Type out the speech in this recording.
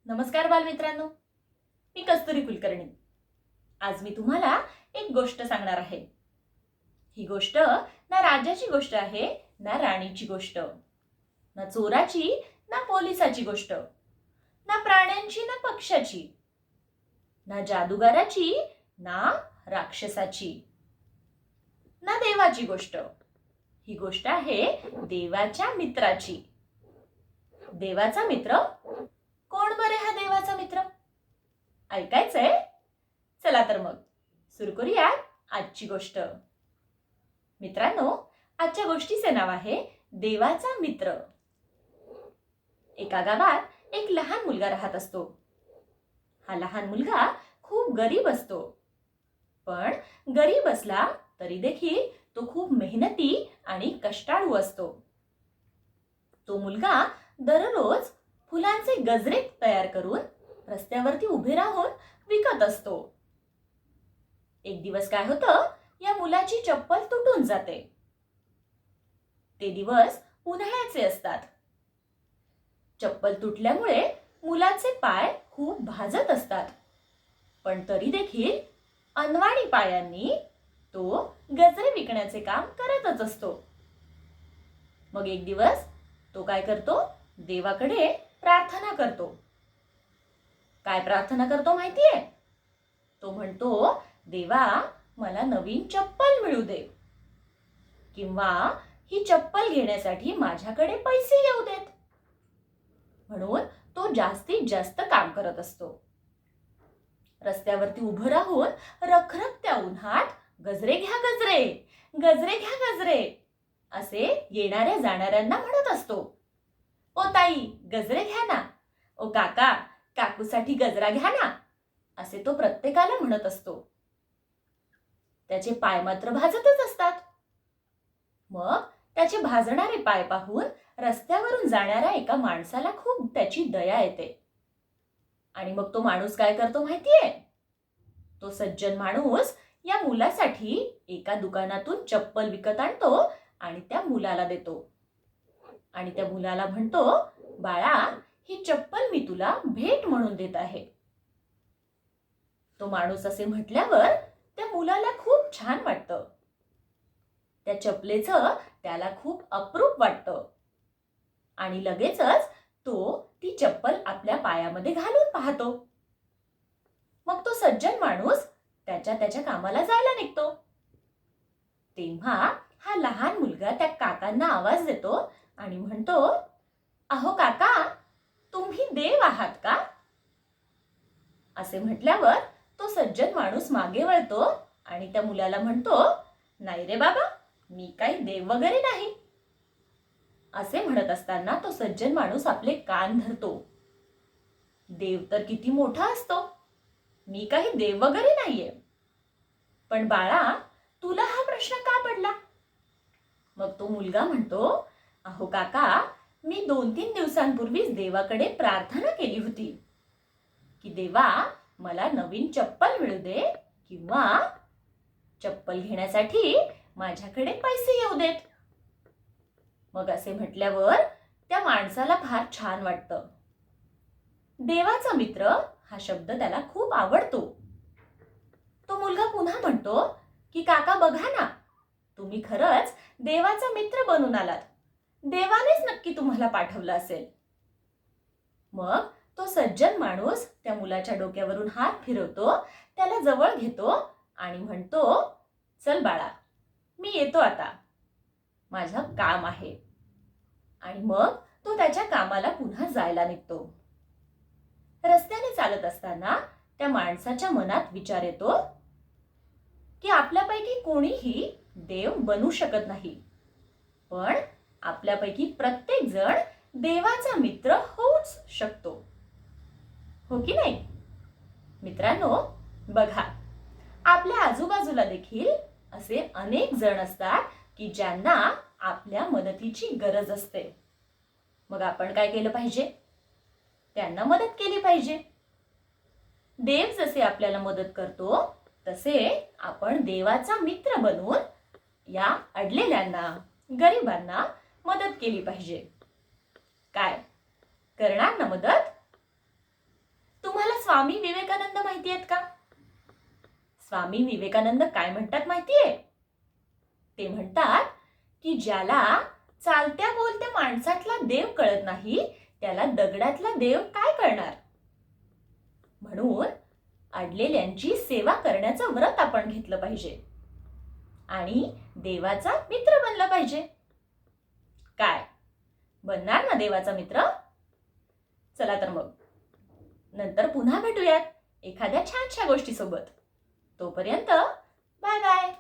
नमस्कार बालमित्रांनो, मी कस्तुरी कुलकर्णी. आज मी तुम्हाला एक गोष्ट सांगणार आहे. ही गोष्ट ना राजाची गोष्ट आहे, ना राणीची गोष्ट, ना चोराची, ना पोलिसाची गोष्ट, ना प्राण्यांची, ना पक्ष्याची, ना जादूगाराची, ना राक्षसाची, ना देवाची गोष्ट. ही गोष्ट आहे देवाच्या मित्राची. देवाचा मित्र कोण बरे हा देवाचा मित्र? ऐकायचंय? चला तर मग सुरू करूया आजची गोष्ट. मित्रांनो, आजच्या गोष्टीचे नाव आहे देवाचा मित्र. एका गावात एक लहान मुलगा राहत असतो. हा लहान मुलगा खूप गरीब असतो. पण गरीब असला तरी देखील तो खूप मेहनती आणि कष्टाळू असतो. तो मुलगा दररोज फुलांचे गजरे तयार करून रस्त्यावरती उभे राहून विकत असतो. एक दिवस काय होतं, या मुलाची चप्पल तुटून जाते. ते दिवस उन्हाळ्याचे असतात. चप्पल तुटल्यामुळे मुलाचे पाय खूप भाजत असतात. पण तरी देखील अनवाणी पायांनी तो गजरे विकण्याचे काम करतच असतो. मग एक दिवस तो काय करतो, देवाकडे प्रार्थना करतो. काय प्रार्थना करतो माहितीये? तो म्हणतो, देवा, मला नवीन चप्पल मिळू दे, किंवा ही चप्पल घेण्यासाठी माझ्याकडे पैसे येऊ देत. म्हणून तो जास्तीत जास्त काम करत असतो. रस्त्यावरती उभं राहून रखरखत्या उन्हात गजरे घ्या गजरे, गजरे घ्या गजरे असे येणाऱ्या जाणाऱ्यांना म्हणत असतो. ओ ताई, गजरे घ्या ना. ओ काका, काकूसाठी गजरा घ्या ना, असे तो प्रत्येकाला म्हणत असतो. त्याचे पाय मात्र भाजतच असतात. मग त्याचे भाजणारे पाय पाहून रस्त्यावरून जाणाऱ्या एका माणसाला खूप त्याची दया येते. आणि मग तो माणूस काय करतो माहितीये? तो सज्जन माणूस या मुलासाठी एका दुकानातून चप्पल विकत आणतो आणि त्या मुलाला देतो. आणि त्या मुलाला म्हणतो, बाळा, ही चप्पल मी तुला भेट म्हणून देत आहे. तो माणूस असे म्हटल्यावर त्या मुलाला खूप छान वाटतं. त्या चपलेचं त्याला खूप अप्रूप वाटतं. आणि लगेचच तो ती चप्पल आपल्या पायामध्ये घालून पाहतो. मग तो सज्जन माणूस त्याच्या कामाला जायला निघतो. तेव्हा हा लहान मुलगा त्या काकांना आवाज देतो आणि म्हणतो, अहो काका, तुम्ही देव आहात का? असे म्हटल्यावर तो सज्जन माणूस मागे वळतो आणि त्या मुलाला म्हणतो, नाही रे बाबा, मी काही देव वगैरे नाही. असे म्हणत असताना तो सज्जन माणूस आपले कान धरतो. देव तर किती मोठा असतो, मी काही देव वगैरे नाहीये. पण बाळा, तुला हा प्रश्न का पडला? मग तो मुलगा म्हणतो, अहो काका, मी 2-3 दिवसांपूर्वीच देवाकडे प्रार्थना केली होती की देवा, मला नवीन चप्पल मिळू दे, किंवा चप्पल घेण्यासाठी माझ्याकडे पैसे येऊ देत. मग असे म्हटल्यावर त्या माणसाला फार छान वाटतं. देवाचा मित्र हा शब्द त्याला खूप आवडतो. तो मुलगा पुन्हा म्हणतो की काका, बघा ना, तुम्ही खरंच देवाचा मित्र बनून आलात. देवानेच नक्की तुम्हाला पाठवलं असेल. मग तो सज्जन माणूस त्या मुलाच्या डोक्यावरून हात फिरवतो, त्याला जवळ घेतो आणि म्हणतो, चल बाळा, मी येतो आता, माझं काम आहे. आणि मग तो त्याच्या कामाला पुन्हा जायला निघतो. रस्त्याने चालत असताना त्या माणसाच्या मनात विचार येतो की आपल्यापैकी कोणीही देव बनू शकत नाही, पण आपल्यापैकी प्रत्येक जण देवाचा मित्र होऊच शकतो. हो की नाही? मित्रांनो, बघा, आपल्या आजूबाजूला देखील असे अनेक जण असतात की ज्यांना आपल्या मदतीची गरज असते. मग आपण काय केलं पाहिजे? त्यांना मदत केली पाहिजे. देव जसे आपल्याला मदत करतो, तसे आपण देवाचा मित्र बनून या अडलेल्यांना, गरिबांना मदत केली पाहिजे. काय करणार ना मदत? स्वामी विवेकानंद माहिती आहेत का? स्वामी विवेकानंद काय म्हणतात माहितीये? ते म्हणतात की ज्याला चालत्या बोलत्या माणसातला देव कळत नाही त्याला दगडातला देव काय कळणार. म्हणून अडलेल्यांची सेवा करण्याचं व्रत आपण घेतलं पाहिजे आणि देवाचा मित्र बनला पाहिजे. काय बनणार ना देवाचा मित्र? चला तर मग नंतर पुन्हा भेटूयात एखाद्या छानशा गोष्टीसोबत. तोपर्यंत बाय बाय.